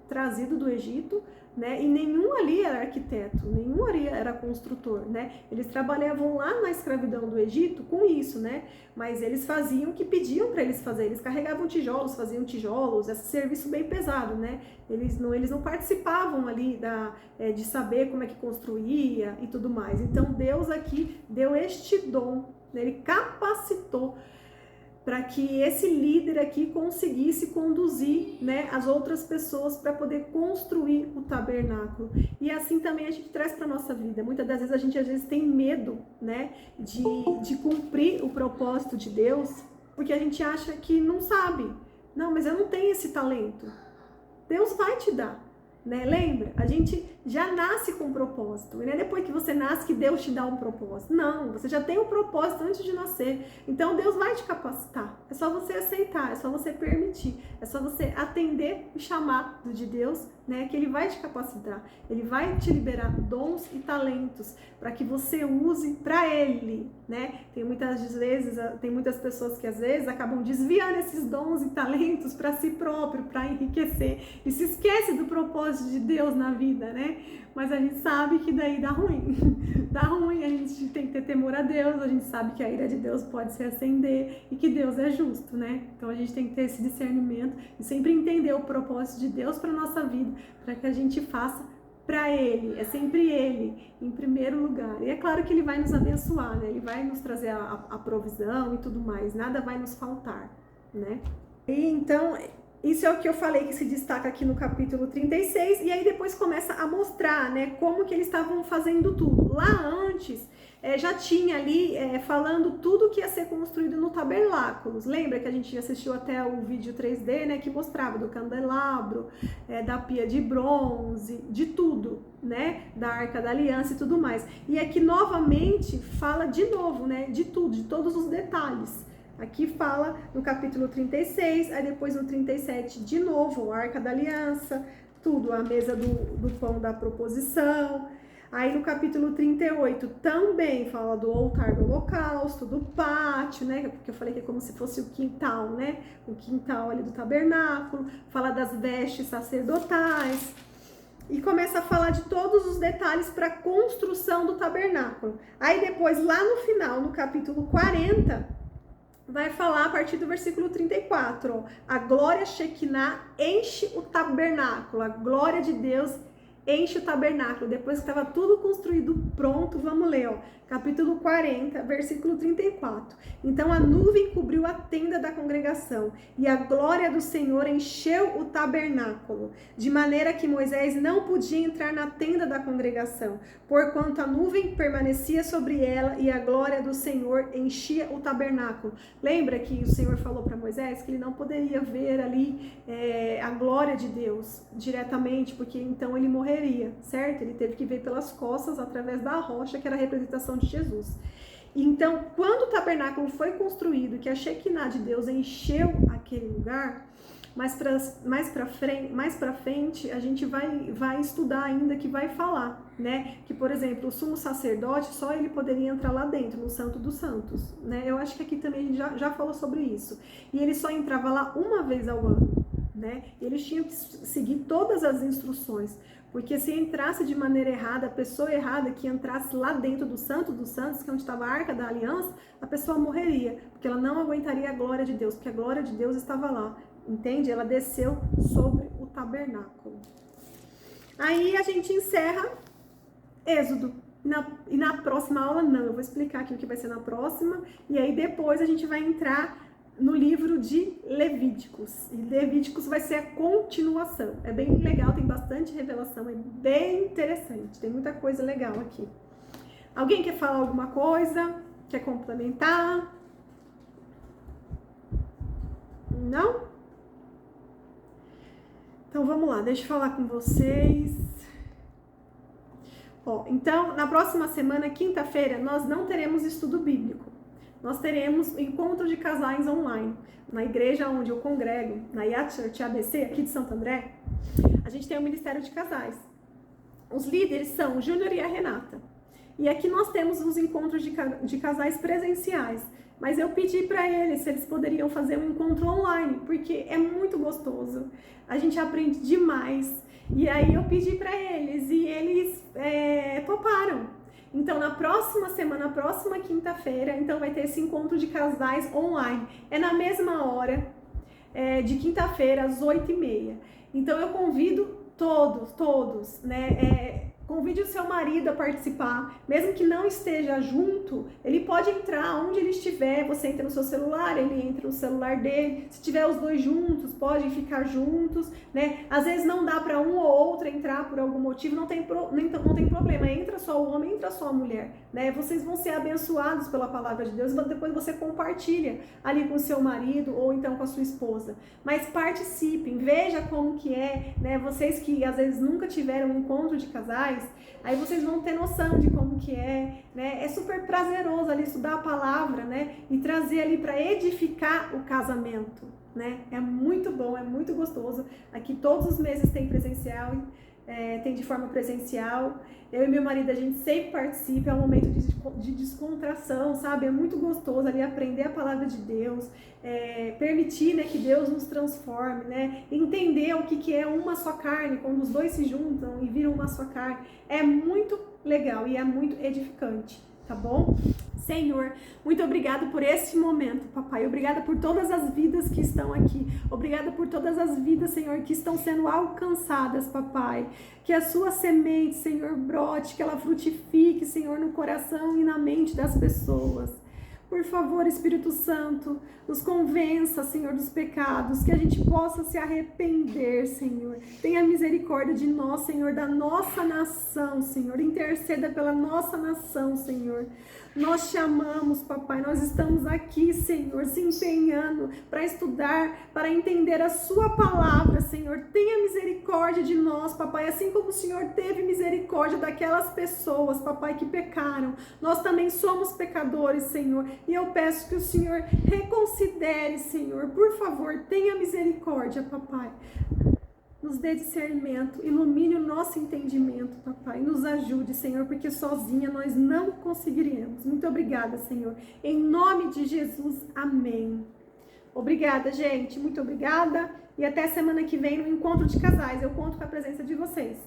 trazido do Egito, né? E nenhum ali era arquiteto, nenhum ali era construtor, né? Eles trabalhavam lá na escravidão do Egito com isso, né? Mas eles faziam o que pediam para eles fazer, eles carregavam tijolos, faziam tijolos, esse serviço bem pesado, né? Eles não participavam ali de saber como é que construía e tudo mais. Então Deus aqui deu este dom, né? Ele capacitou para que esse líder aqui conseguisse conduzir, né, as outras pessoas para poder construir o tabernáculo. E assim também a gente traz para a nossa vida. Muitas das vezes a gente tem medo, né, de cumprir o propósito de Deus, porque a gente acha que não sabe. Não, mas eu não tenho esse talento. Deus vai te dar, né? Lembra? A gente já nasce com um propósito. E não é depois que você nasce que Deus te dá um propósito. Não, você já tem um propósito antes de nascer. Então Deus vai te capacitar. É só você aceitar, é só você permitir. É só você atender o chamado de Deus, né? Que Ele vai te capacitar. Ele vai te liberar dons e talentos para que você use para Ele, né? Tem muitas pessoas que às vezes acabam desviando esses dons e talentos para si próprio, para enriquecer. E se esquece do propósito de Deus na vida, né? Mas a gente sabe que daí dá ruim. Dá ruim, a gente tem que ter temor a Deus, a gente sabe que a ira de Deus pode se acender e que Deus é justo, né? Então a gente tem que ter esse discernimento e sempre entender o propósito de Deus para nossa vida, para que a gente faça para Ele, é sempre Ele em primeiro lugar. E é claro que Ele vai nos abençoar, né? Ele vai nos trazer a provisão e tudo mais, nada vai nos faltar, né? E então, isso é o que eu falei que se destaca aqui no capítulo 36, e aí depois começa a mostrar, né, como que eles estavam fazendo tudo. Lá antes, já tinha ali falando tudo que ia ser construído no tabernáculo. Lembra que a gente assistiu até o vídeo 3D, né, que mostrava do candelabro, da pia de bronze, de tudo, né, da Arca da Aliança e tudo mais. E aqui novamente fala de novo, né, de tudo, de todos os detalhes. Aqui fala no capítulo 36, aí depois no 37 de novo, a Arca da Aliança, tudo, a mesa do pão da proposição. Aí no capítulo 38 também fala do altar do holocausto, do pátio, né? Porque eu falei que é como se fosse o quintal, né? O quintal ali do tabernáculo. Fala das vestes sacerdotais. E começa a falar de todos os detalhes para a construção do tabernáculo. Aí depois, lá no final, no capítulo 40... vai falar a partir do versículo 34, ó, a glória Shekinah enche o tabernáculo, a glória de Deus enche o tabernáculo. Depois que estava tudo construído, pronto, vamos ler, ó, capítulo 40, versículo 34. Então a nuvem cobriu a tenda da congregação e a glória do Senhor encheu o tabernáculo, de maneira que Moisés não podia entrar na tenda da congregação, porquanto a nuvem permanecia sobre ela e a glória do Senhor enchia o tabernáculo. Lembra que o Senhor falou para Moisés que ele não poderia ver ali a glória de Deus diretamente, porque então ele morreria, certo? Ele teve que ver pelas costas, através da rocha, que era a representação de Jesus. Então, quando o tabernáculo foi construído, que a Shekinah de Deus encheu aquele lugar, mais pra frente, a gente vai estudar ainda, que vai falar, né? Que, por exemplo, o sumo sacerdote, só ele poderia entrar lá dentro, no Santo dos Santos, né? Eu acho que aqui também a gente já falou sobre isso. E ele só entrava lá uma vez ao ano, né? E eles tinham que seguir todas as instruções, porque se entrasse de maneira errada, a pessoa errada que entrasse lá dentro do Santo dos Santos, que é onde estava a Arca da Aliança, a pessoa morreria, porque ela não aguentaria a glória de Deus, porque a glória de Deus estava lá, entende? Ela desceu sobre o tabernáculo. Aí a gente encerra Êxodo. E na próxima aula, não, eu vou explicar aqui o que vai ser na próxima, e aí depois a gente vai entrar no livro de Levíticos. E Levíticos vai ser a continuação. É bem legal, tem bastante revelação, é bem interessante, tem muita coisa legal aqui. Alguém quer falar alguma coisa? Quer complementar? Não? Então vamos lá, deixa eu falar com vocês. Ó, então, na próxima semana, quinta-feira, nós não teremos estudo bíblico. Nós teremos encontro de casais online. Na igreja onde eu congrego, na Yacht Church ABC, aqui de Santo André, a gente tem um ministério de casais. Os líderes são o Júnior e a Renata. E aqui nós temos os encontros de casais presenciais. Mas eu pedi para eles se eles poderiam fazer um encontro online, porque é muito gostoso. A gente aprende demais. E aí eu pedi para eles e eles toparam. Então, na próxima semana, na próxima quinta-feira, então vai ter esse encontro de casais online. É na mesma hora, de quinta-feira, às 8h30. Então, eu convido todos, né? Convide o seu marido a participar, mesmo que não esteja junto, ele pode entrar onde ele estiver, você entra no seu celular, ele entra no celular dele, se tiver os dois juntos, podem ficar juntos, né? Às vezes não dá para um ou outro entrar por algum motivo, não tem problema, entra só o homem, entra só a mulher, né? Vocês vão ser abençoados pela palavra de Deus, depois você compartilha ali com o seu marido ou então com a sua esposa, mas participem, veja como que é, né? Vocês que às vezes nunca tiveram um encontro de casais, aí vocês vão ter noção de como que é, né? É super prazeroso ali estudar a palavra, né? E trazer ali para edificar o casamento, né? É muito bom, é muito gostoso. Aqui todos os meses tem presencial, tem de forma presencial. Eu e meu marido, a gente sempre participa, é um momento de descontração, sabe? É muito gostoso ali aprender a palavra de Deus, permitir, né, que Deus nos transforme, né? Entender o que é uma só carne, quando os dois se juntam e viram uma só carne. É muito legal e é muito edificante, tá bom? Senhor, muito obrigado por esse momento, papai. Obrigada por todas as vidas que estão aqui. Obrigada por todas as vidas, Senhor, que estão sendo alcançadas, papai. Que a sua semente, Senhor, brote, que ela frutifique, Senhor, no coração e na mente das pessoas. Por favor, Espírito Santo, nos convença, Senhor, dos pecados, que a gente possa se arrepender, Senhor. Tenha misericórdia de nós, Senhor, da nossa nação, Senhor. Interceda pela nossa nação, Senhor. Nós te amamos, papai, nós estamos aqui, Senhor, se empenhando para estudar, para entender a sua palavra, Senhor. Tenha misericórdia de nós, papai, assim como o Senhor teve misericórdia daquelas pessoas, papai, que pecaram. Nós também somos pecadores, Senhor, e eu peço que o Senhor reconsidere, Senhor, por favor, tenha misericórdia, papai. Nos dê discernimento, ilumine o nosso entendimento, papai. Nos ajude, Senhor, porque sozinha nós não conseguiríamos. Muito obrigada, Senhor. Em nome de Jesus, amém. Obrigada, gente. Muito obrigada. E até semana que vem no Encontro de Casais. Eu conto com a presença de vocês.